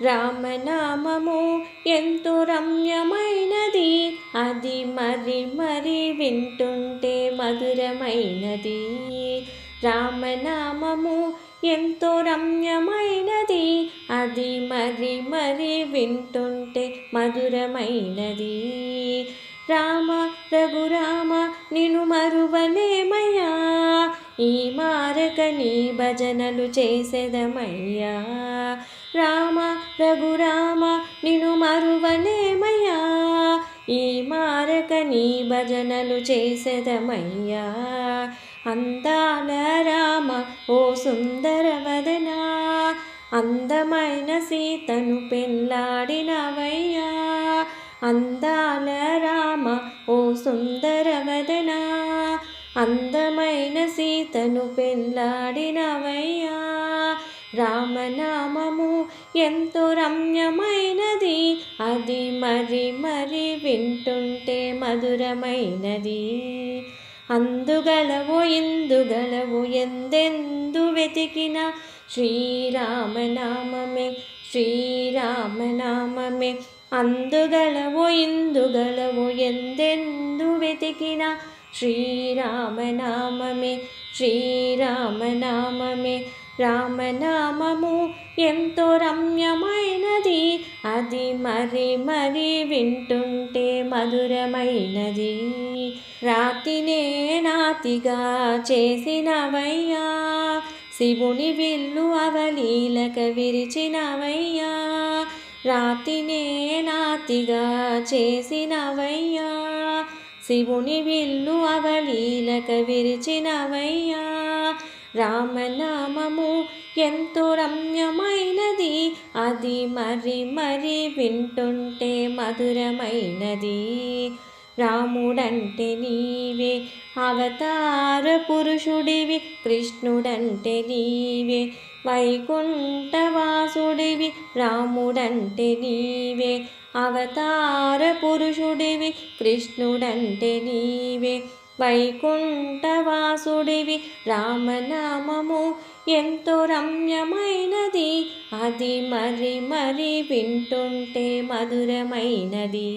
రామనామము ఎంతో రమ్యమైనది, అది మరి మరి వింటుంటే మధురమైనది. రామనామము ఎంతో రమ్యమైనది, అది మరి మరి వింటుంటే మధురమైనది. రామ రఘురామ నిను మరువలేమయ్యా, ఈ మారక నీ భజనలు చేసెదమయ్యా. రామ రఘురామ నిను మరువలేమయ్యా, ఈ మారక నీ భజనలు చేసెదమయ్యా. అందాల రామ ఓ సుందర వదనా, అందమైన సీతను పెళ్ళాడినవయ్యా. అందాల రామ ఓ సుందర వదనా, అందమైన సీతను పెళ్ళాడినవయ్యా. రామనామము ఎంతో రమ్యమైనది, అది మరి మరి వింటుంటే మధురమైనది. అందుగలవో ఇందుగలవో ఎందెందు వెతికిన శ్రీరామనామమే శ్రీరామనామమే. అందుగలవో ఇందుగలవో ఎందెందు వెతికిన శ్రీరామనామమే శ్రీరామనామమే. రామనామము ఎంతో రమ్యమైనది, అది మరి మరి వింటుంటే మధురమైనది. రాతినే నాతిగా చేసినవయ్యా, శివుని విల్లు అవలీలక విరిచినవయ్యా. రాతినే నాతిగా చేసినవయ్యా, శివుని విల్లు అవలీలక విరిచినవయ్యా. రామనామము ఎంతో రమ్యమైనది, అది మరి మరి వింటుంటే మధురమైనది. రాముడంటే నీవే అవతార పురుషుడివి, కృష్ణుడంటే నీవే వైకుంఠవాసుడివి. రాముడంటే నీవే అవతార పురుషుడివి, కృష్ణుడంటే నీవే వైకుంఠవాసుడివి. రామనామము ఎంతో రమ్యమైనది, అది మరి మరి వింటుంటే మధురమైనది.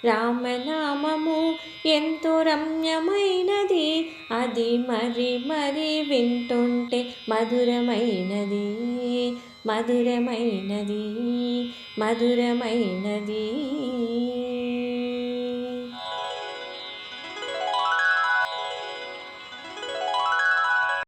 రామనామము ఎంతో రమ్యమైనది, అది మరి మరి వింటుంటే మధురమైనది మధురమైనది మధురమైనది.